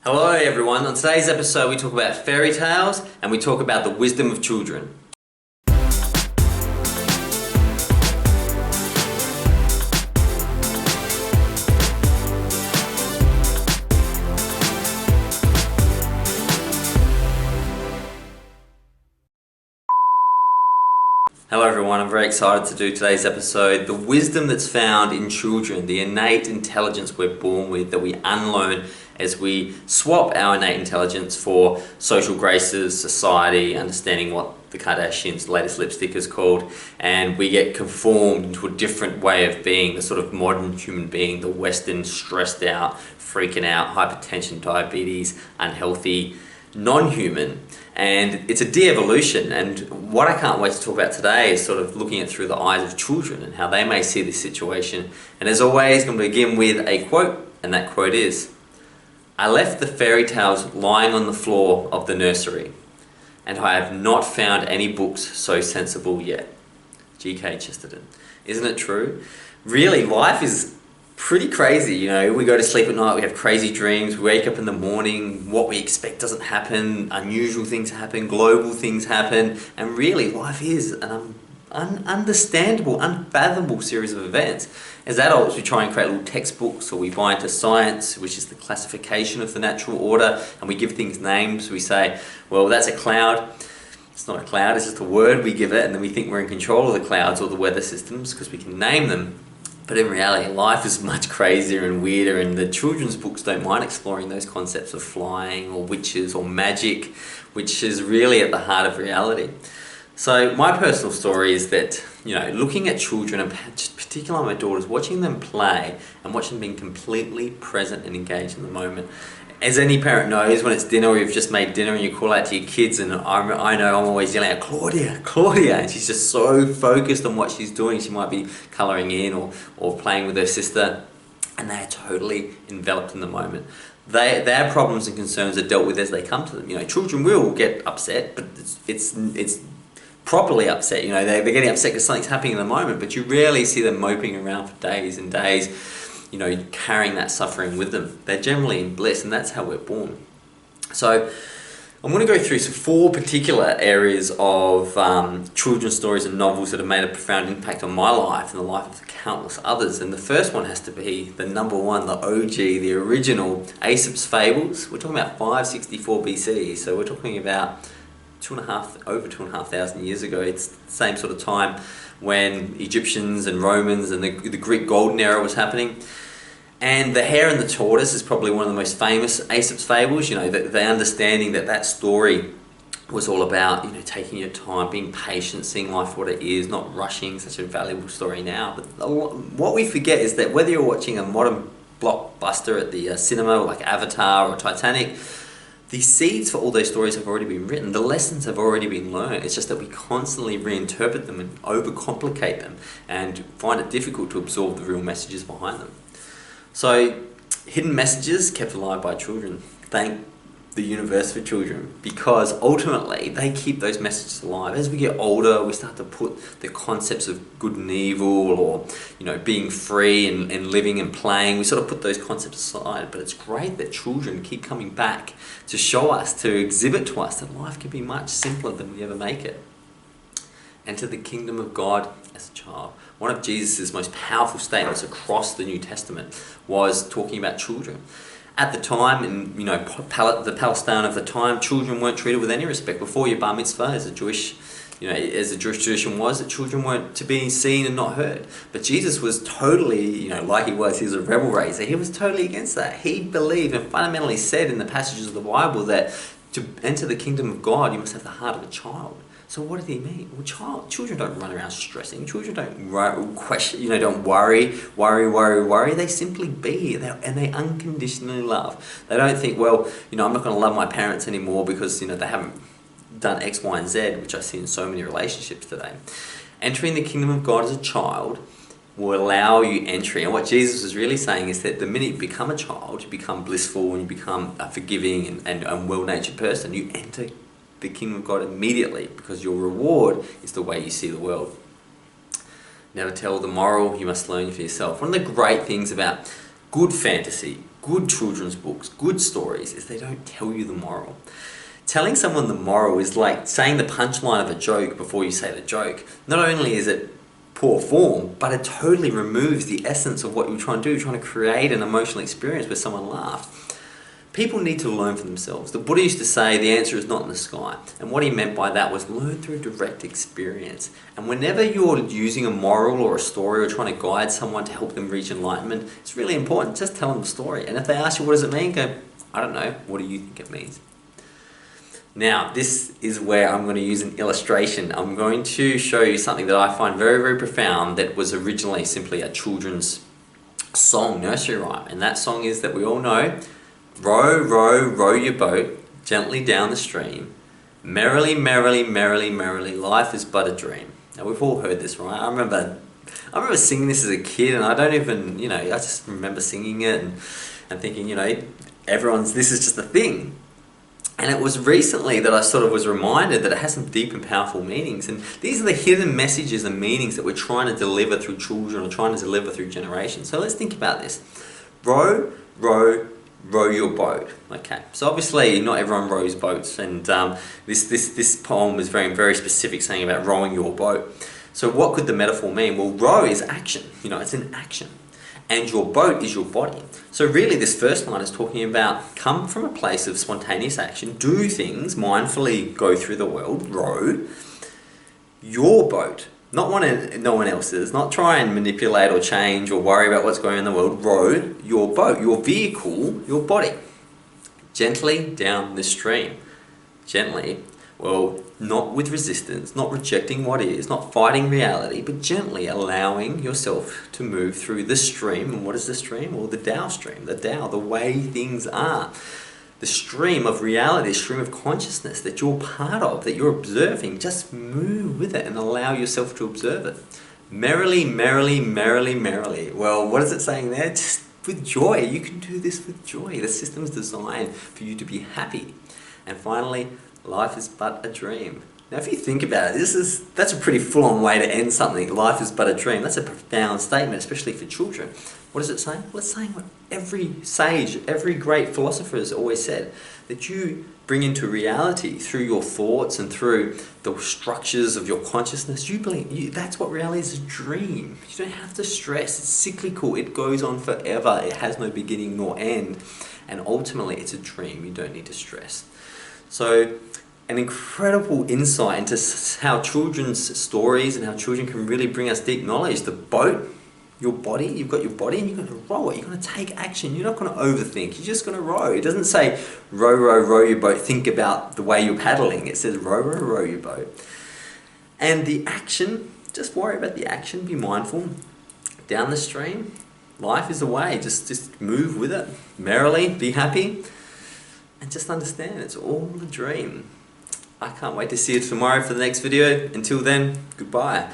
Hello everyone, on today's episode we talk about fairy tales and we talk about the wisdom of children. Hello everyone, I'm very excited to do today's episode. The wisdom that's found in children, the innate intelligence we're born with that we unlearn as we swap our innate intelligence for social graces, society, understanding what the Kardashians' latest lipstick is called, and we get conformed into a different way of being, the sort of modern human being, the Western stressed out, freaking out, hypertension, diabetes, unhealthy, non-human. And it's a de-evolution, and what I can't wait to talk about today is sort of looking at through the eyes of children and how they may see this situation. And as always, I'm going to begin with a quote, and that quote is, "I left the fairy tales lying on the floor of the nursery, and I have not found any books so sensible yet." G.K. Chesterton. Isn't it true? Really, life is pretty crazy, you know. We go to sleep at night, we have crazy dreams, we wake up in the morning, what we expect doesn't happen, unusual things happen, global things happen, and really life is an ununderstandable, unfathomable series of events. As adults, we try and create little textbooks, or we buy into science, which is the classification of the natural order, and we give things names. We say, well, that's a cloud. It's not a cloud, it's just a word we give it, and then we think we're in control of the clouds or the weather systems because we can name them. But in reality, life is much crazier and weirder, and the children's books don't mind exploring those concepts of flying or witches or magic, which is really at the heart of reality. So my personal story is that, you know, looking at children, and particularly my daughters, watching them play and watching them being completely present and engaged in the moment. As any parent knows, when it's dinner or you've just made dinner and you call out to your kids, and I know I'm always yelling out, Claudia, Claudia, and she's just so focused on what she's doing. She might be colouring in or playing with her sister, and they're totally enveloped in the moment. Their problems and concerns are dealt with as they come to them. You know, children will get upset, but it's properly upset. You know, they're getting upset because something's happening in the moment, but you rarely see them moping around for days and days, you know, carrying that suffering with them. They're generally in bliss, and that's how we're born. So I'm going to go through 4 particular areas of children's stories and novels that have made a profound impact on my life and the life of countless others. And the first one has to be the number one, the OG, the original, Aesop's Fables. We're talking about 564 BC, so we're talking about over 2,500 years ago. It's the same sort of time when Egyptians and Romans and the Greek Golden Era was happening. And The Hare and the Tortoise is probably one of the most famous Aesop's Fables. You know, the understanding that story was all about, you know, taking your time, being patient, seeing life for what it is, not rushing. Such a valuable story now. But what we forget is that whether you're watching a modern blockbuster at the cinema, like Avatar or Titanic, the seeds for all those stories have already been written. The lessons have already been learned. It's just that we constantly reinterpret them and overcomplicate them and find it difficult to absorb the real messages behind them. So, hidden messages kept alive by children. Thank the universe for children, because ultimately they keep those messages alive. As we get older, we start to put the concepts of good and evil, or, you know, being free and living and playing, we sort of put those concepts aside. But it's great that children keep coming back to show us, to exhibit to us that life can be much simpler than we ever make it. Enter the kingdom of God as a child. One of Jesus' most powerful statements across the New Testament was talking about children. At the time, in, you know, the Palestine of the time, children weren't treated with any respect. Before your bar mitzvah, as the Jewish tradition was, that children weren't to be seen and not heard. But Jesus was totally, you know, like he was a rebel raiser. He was totally against that. He believed and fundamentally said in the passages of the Bible that to enter the kingdom of God, you must have the heart of a child. So what did he mean? Well, children don't run around stressing. Children don't question, you know, don't worry. They simply be, and they unconditionally love. They don't think, well, you know, I'm not going to love my parents anymore because, you know, they haven't done X, Y, and Z, which I see in so many relationships today. Entering the kingdom of God as a child will allow you entry. And what Jesus was really saying is that the minute you become a child, you become blissful and you become a forgiving and well-natured person. You enter the kingdom of God immediately, because your reward is the way you see the world. Never tell the moral, you must learn for yourself. One of the great things about good fantasy good children's books, good stories, is they don't tell you the moral. Telling someone the moral is like saying the punchline of a joke before you say the joke. Not only is it poor form, but it totally removes the essence of what you're trying to do. You're trying to create an emotional experience where someone laughed. People need to learn for themselves. The Buddha used to say the answer is not in the sky. And what he meant by that was learn through direct experience. And whenever you're using a moral or a story or trying to guide someone to help them reach enlightenment, it's really important. Just tell them the story. And if they ask you what does it mean, go, I don't know. What do you think it means? Now, this is where I'm going to use an illustration. I'm going to show you something that I find very, very profound that was originally simply a children's song, nursery rhyme. And that song is that we all know, row, row, row your boat gently down the stream. Merrily, merrily, merrily, merrily, life is but a dream. Now, we've all heard this, right? I remember singing this as a kid, and I don't even, I just remember singing it and thinking, this is just a thing. And it was recently that I sort of was reminded that it has some deep and powerful meanings. And these are the hidden messages and meanings that we're trying to deliver through children or trying to deliver through generations. So let's think about this. Row, row, row your boat. Okay, so obviously not everyone rows boats, and this poem is very, very specific, saying about rowing your boat. So what could the metaphor mean? Well, row is action. It's an action. And your boat is your body. So really this first line is talking about come from a place of spontaneous action, do things, mindfully go through the world, row your boat, not no one else's, not try and manipulate or change or worry about what's going on in the world, row your boat, your vehicle, your body, gently down the stream. Gently, well, not with resistance, not rejecting what is, not fighting reality, but gently allowing yourself to move through the stream. And what is the stream? Well, the Tao stream, the way things are. The stream of reality, the stream of consciousness that you're part of, that you're observing. Just move with it and allow yourself to observe it. Merrily, merrily, merrily, merrily. Well, what is it saying there? Just with joy. You can do this with joy. The system's designed for you to be happy. And finally, life is but a dream. Now, if you think about it, that's a pretty full-on way to end something. Life is but a dream. That's a profound statement, especially for children. What is it saying? Well, it's saying what every sage, every great philosopher has always said, that you bring into reality through your thoughts and through the structures of your consciousness. You believe that's what reality is, a dream. You don't have to stress. It's cyclical. It goes on forever. It has no beginning nor end. And ultimately, it's a dream. You don't need to stress. So, an incredible insight into how children's stories and how children can really bring us deep knowledge. The boat, your body, you've got your body and you're going to row it. You're going to take action. You're not going to overthink. You're just going to row. It doesn't say row, row, row your boat. Think about the way you're paddling. It says row, row, row your boat. And the action, just worry about the action. Be mindful. Down the stream, life is a way. Just move with it. Merrily, be happy. And just understand, it's all a dream. I can't wait to see you tomorrow for the next video. Until then, goodbye.